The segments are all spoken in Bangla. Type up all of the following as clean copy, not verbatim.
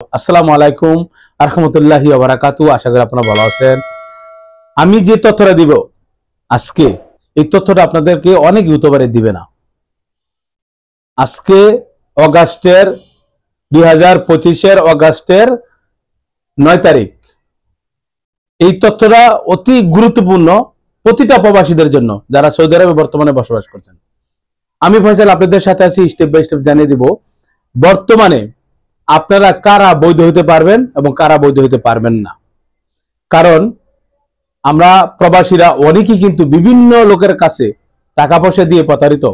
আসসালামু আলাইকুম রাহমাতুল্লাহি ওয়া বারাকাতুহু। আশা করি আপনারা ভালো আছেন। আমি যে তথ্যটা দিব আজকে, এই তথ্যটা আপনাদেরকে অনেক ইউটিউবারে দিবে না। আজকে অগাস্টের 2025 অগাস্টের 9 তারিখ। এই তথ্যটা অতি গুরুত্বপূর্ণ প্রতিটা প্রবাসীদের জন্য যারা সৌদি আরবে বর্তমানে বসবাস করছেন। আমি ফয়সাল আপনাদের সাথে আছি, স্টেপ বাই স্টেপ জানিয়ে দিব বর্তমানে আপনারা কারা বৈধ হতে পারবেন এবং কারা বৈধ হতে পারবেন না। কারণ আমরা প্রবাসীরা অনেকেই কিন্তু বিভিন্ন লোকের কাছে টাকা পয়সা দিয়ে প্রতারিত।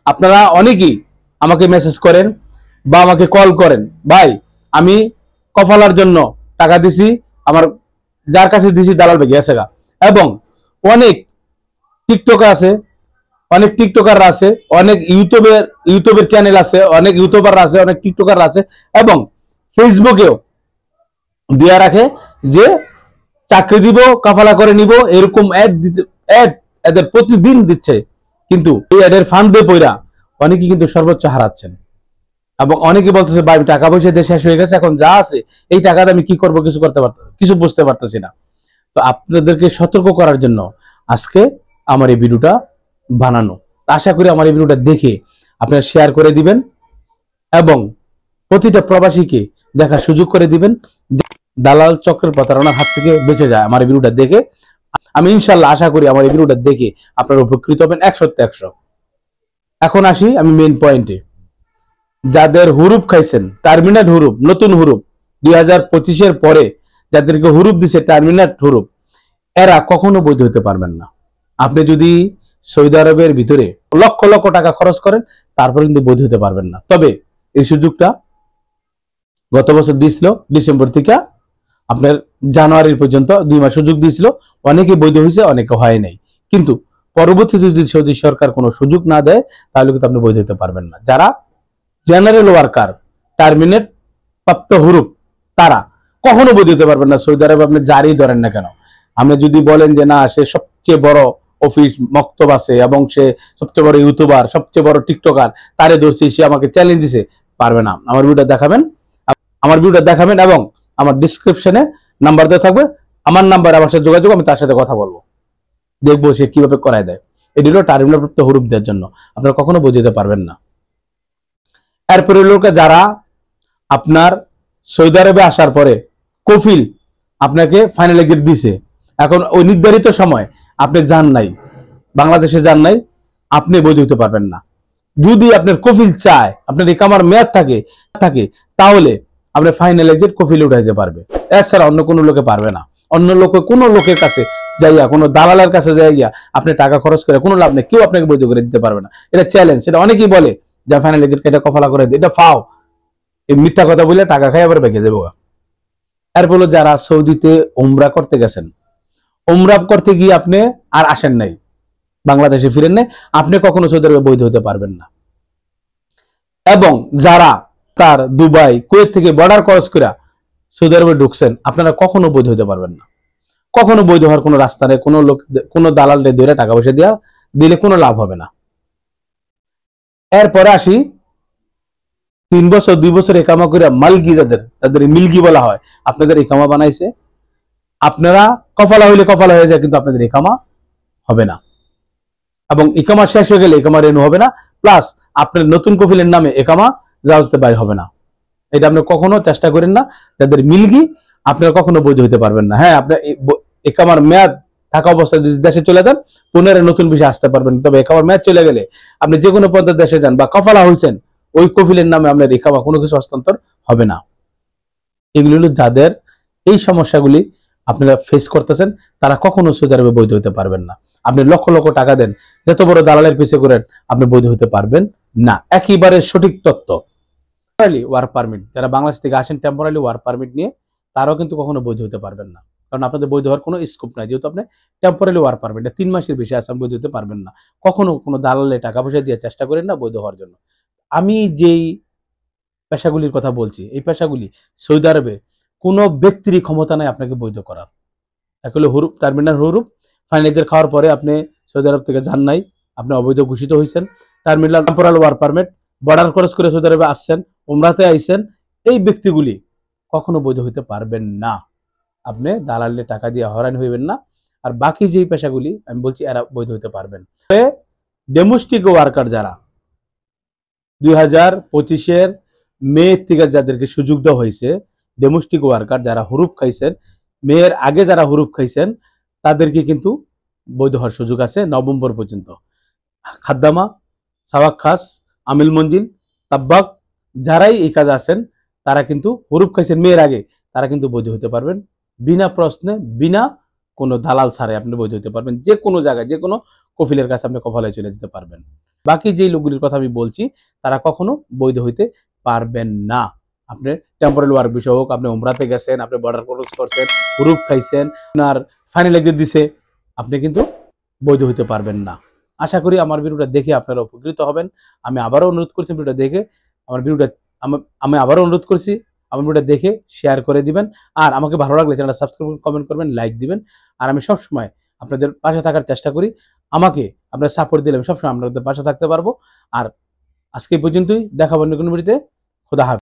আপনারা অনেকেই আমাকে মেসেজ করেন বা আমাকে কল করেন, ভাই আমি কফালার জন্য টাকা দিছি, আমার যার কাছে দিছি দালাল ভেগে গেছে গা। এবং অনেক টিকটকার আছে, অনেক টিকটকাররা আছে, অনেক ইউটিউবের চ্যানেল আছে, অনেক ইউটিউবাররা আছে, অনেক টিকটকাররা আছে এবং ফেসবুকেও দিয়া রাখে যে চাকরি দিব, কাফালা করে নিব, এরকম অ্যাড এদের প্রতিদিন দিচ্ছে। কিন্তু এই অ্যাডের ফান্ডে পয়রা অনেকে কিন্তু সর্বোচ্চ হারাচ্ছেন এবং অনেকে বলতেছে ভাই টাকা পয়সা দিয়ে শেষ হয়ে গেছে, এখন যা আছে এই টাকাটা আমি কি করব কিছু বুঝতে পারতেছি না। তো আপনাদেরকে সতর্ক করার জন্য আজকে আমার এই ভিডিওটা বানানো। আশা করি আমার এই ভিডিওটা দেখে আপনারা শেয়ার করে দিবেন এবং প্রতিটা প্রবাসীকে দেখার সুযোগ করে দিবেন, দালাল চক্রের প্রতারণার হাত থেকে বেঁচে যায়। আমার এই ভিডিওটা দেখে আমি ইনশাল্লাহ আশা করি আমার এই ভিডিওটা দেখে আপনারা উপকৃত হবেন 100-100। এখন আসি আমি মেইন পয়েন্টে। যাদের হুরুপ খাইছেন, টার্মিনেট হুরুপ, নতুন হুরুপ 2025 পরে যাদেরকে হুরুপ দিছে টার্মিনেট হুরুপ, এরা কখনো বৈধ হতে পারবেন না। আপনি যদি সৌদি আরবের ভিতরে লক্ষ লক্ষ টাকা খরচ করেন তারপর কিন্তু বৈধ হতে পারবেন না। তবে এই সুযোগটা গত বছর দিয়েছিল ডিসেম্বর থেকে আপনার জানুয়ারি পর্যন্ত 2 মাস সুযোগ দিয়েছিল। অনেকে বৈধ হয়েছে, অনেকে হয় নাই। কিন্তু পরবর্তীতে যদি সৌদি সরকার কোনো সুযোগ না দেয় তাহলে কিন্তু আপনি বৈধ হতে পারবেন না। যারা জেনারেল ওয়ার্কার, টার্মিনেট প্রাপ্ত হুরুপ, তারা কখনো বৈধ হতে পারবেন না সৌদি আরবে। আপনি যারই ধরেন না কেন, আপনি যদি বলেন যে না সে সবচেয়ে বড় অফিস মক্তব আছে এবং সে সবচেয়ে বড় ইউটিউবার, সবচেয়ে বড় টিকটকার, তারে ধরছি, সে আমাকে চ্যালেঞ্জ দিছে, পারবে না। আমার ভিডিওটা দেখাবেন এবং আমার ডিসক্রিপশনে নাম্বার দেওয়া থাকবে, আমার নাম্বারে আমার সাথে যোগাযোগ, আমি তার সাথে কথা বলবো, দেখবো সে কিভাবে করায় দেয়। এটি হলো টার্মিনাল প্রাপ্ত হুরুপ দেওয়ার জন্য আপনারা কখনো বোঝাতে পারবেন না। এরপরে লোকে যারা আপনার সৌদি আরবে আসার পরে কফিল আপনাকে ফাইনাল এক্সিট দিছে, এখন ওই নির্ধারিত সময় আপনি যান নাই, বাংলাদেশে যান নাই, আপনি বৈধ হতে পারবেন না। যদি আপনার কফিল চায়, আপনার ইকামার মেয়াদ থাকে তাহলে আপনি ফাইনাল এক্সিট কফিল উঠাইতে পারবে, এছাড়া অন্য কোনো লোকে পারবে না। অন্য লোকে কোনো লোকের কাছে যাইয়া, কোনো দালালের কাছে যাইয়া আপনি টাকা খরচ করে কোনো লাভ নেই, কেউ আপনাকে বৈধ করে দিতে পারবে না। এটা চ্যালেঞ্জ, এটা অনেকেই বলে যে ফাইনাল এক্সিট এটা কফালা করে দিই, এটা ফাও, এই মিথ্যা কথা বলে টাকা খাই আবার বেঁকে যাবো। এরপর যারা সৌদিতে উমরা করতে গেছেন, উমরা করতে গিয়ে আপনি আর আসেন নাই, বাংলাদেশে ফিরেন নাই, আপনি কখনো সৌদি আরবে বৈধ হতে পারবেন না। এবং যারা তার দুবাই, কুয়েত থেকে বর্ডার ক্রস করে সৌদি আরবে ঢুকছেন, আপনারা কখনো বৈধ হতে পারবেন না। কখনো বৈধ হওয়ার কোনো রাস্তা নেই, কোনো দালালরে ধরে টাকা পয়সা দিলে কোনো লাভ হবে না। এরপরে আসি 3 বছর 2 বছর একামা করে মালগি, তাদের মিলগি বলা হয়, আপনাদের একামা বানাইছে, আপনারা কফালা হইলে কফালা হয়ে যায়, কিন্তু আপনাদের একামা হবে না। এবং ইকামা শেষ হয়ে গেলে একামা রেনু হবে না, প্লাস আপনার নতুন কফিলের নামে একামা জাহাজতে বাইর হবে না। এটা আপনি কখনো চেষ্টা করেন না। যাদের মিলগি, আপনারা কখনো বৈধ হতে পারবেন না। হ্যাঁ, আপনার একামার মেয়াদ থাকা অবস্থায় যদি দেশে চলে যান, পুনরায় নতুন বিষয় আসতে পারবেন। তবে একামার মেয়াদ চলে গেলে আপনি যে কোনো পর্যায়ে দেশে যান বা কফালা হয়েছেন, ওই কফিলের নামে আপনার একামা কোনো কিছু হস্তান্তর হবে না। এগুলি হলো যাদের এই সমস্যাগুলি আপনারা ফেস করতেছেন, তারা কখনো সৌদি আরবে বৈধ হতে পারবেন না। আপনি লক্ষ লক্ষ টাকা দেন, যত বড় দালালের পিছিয়ে করেন, আপনি বৈধ হতে পারবেন না। একেবারে সঠিক তথ্য। টেম্পোরারি ওয়ার্ক পারমিট, যারা বাংলাদেশ থেকে আসেন টেম্পোরারি ওয়ার্ক পারমিট নিয়ে, তারাও কিন্তু কখনো বৈধ হতে পারবেন না। কারণ আপনাদের বৈধ হওয়ার কোনো স্কোপ নাই, যেহেতু আপনি টেম্পোরারি ওয়ার্ক পারমিট 3 মাসের বেশি আসাম বৈধ হতে পারবেন না। কখনো কোনো দালালে টাকা পয়সা দিয়ে চেষ্টা করেন না বৈধ হওয়ার জন্য। আমি যেই পেশাগুলির কথা বলছি, এই পেশাগুলি সৌদি আরবে কোনো ব্যক্তিরই ক্ষমতা নাই আপনাকে বৈধ করার। এক হলো হুরুপ, টার্মিনাল হুরুপ, ফাইনাল খাওয়ার পরে আপনি সৌদি আরব থেকে যান নাই, আপনি অবৈধ ঘোষিত হয়েছেন। Terminal temporal work permit, border cross করে সৌদি আরবে আসছেন, উমরাতে আইছেন, এই ব্যক্তিগুলি কখনো বৈধ হইতে পারবেন না। আপনি দালালে টাকা দিয়ে হয়রানি হইবেন না। আর বাকি যেই পেশাগুলি আমি বলছি এরা বৈধ হইতে পারবেন। ডোমেস্টিক ওয়ার্কার যারা 2025 মে থেকে যাদেরকে সুযোগ দেওয়া হয়েছে, ডোমেস্টিক ওয়ার্কার যারা হুরুপ খাইছেন, মেয়ের আগে যারা হুরুপ খাইছেন তাদেরকে কিন্তু বৈধ হওয়ার সুযোগ আছে নভেম্বর পর্যন্ত। খাদ্দামা, সাওয়াক খাস, আমিল মঞ্জিল, তাব্বাক যারাই এই কাজে আছেন তারা কিন্তু হুরুপ খাইছেন মেয়ের আগে, তারা কিন্তু বৈধ হতে পারবেন বিনা প্রশ্নে, বিনা কোনো দালাল ছাড়াই আপনি বৈধ হতে পারবেন। যে কোনো জায়গায় যে কোনো কফিলের কাছে আপনি কফালায় চলে যেতে পারবেন। বাকি যেই লোকগুলির কথা আমি বলছি তারা কখনো বৈধ হইতে পারবেন না। আপনি টেম্পোরারি ওয়ার্ক বিষয় হোক, আপনি উমরাতে গেছেন, আপনি বর্ডার ক্রস করছেন, হুরুপ খাইছেন, আপনার ফাইনাল এক্সাম দিছে, আপনি কিন্তু বৈধ হইতে পারবেন না। আশা করি আমার ভিডিওটা দেখে আপনারা উপকৃত হবেন। আমি আবারও অনুরোধ করছি ভিডিওটা দেখে আমার ভিডিওটা আমি আবারও অনুরোধ করছি আমার ভিডিওটা দেখে শেয়ার করে দিবেন। আর আমাকে ভালো লাগলে চ্যানেলটা সাবস্ক্রাইব করবেন, কমেন্ট করবেন, লাইক দিবেন। আর আমি সবসময় আপনাদের পাশে থাকার চেষ্টা করি। আমাকে আপনার সাপোর্ট দিলে আমি সবসময় আপনাদের পাশে থাকতে পারবো। আর আজকে এই পর্যন্তই, দেখা হবে অন্য কোনো ভিডিওতে। খোদা হাফেজ।